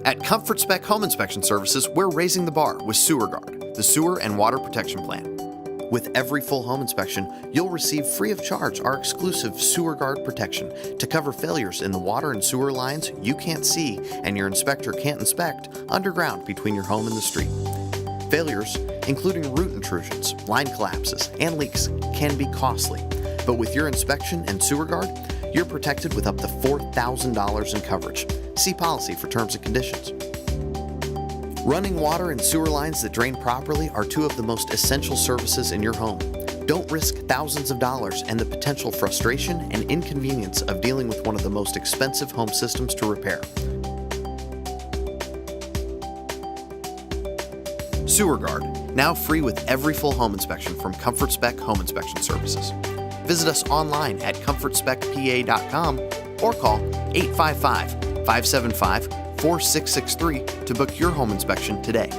At Comfort Spec Home Inspection Services, we're raising the bar with SewerGuard, the sewer and water protection plan. With every full home inspection, you'll receive free of charge our exclusive SewerGuard protection to cover failures in the water and sewer lines you can't see and your inspector can't inspect underground between your home and the street. Failures, including root intrusions, line collapses, and leaks, can be costly, but with your inspection and SewerGuard, you're protected with up to $4,000 in coverage. See policy for terms and conditions. Running water and sewer lines that drain properly are two of the most essential services in your home. Don't risk thousands of dollars and the potential frustration and inconvenience of dealing with one of the most expensive home systems to repair. SewerGuard, now free with every full home inspection from Comfort Spec Home Inspection Services. Visit us online at comfortspecpa.com or call 855-575-4663 to book your home inspection today.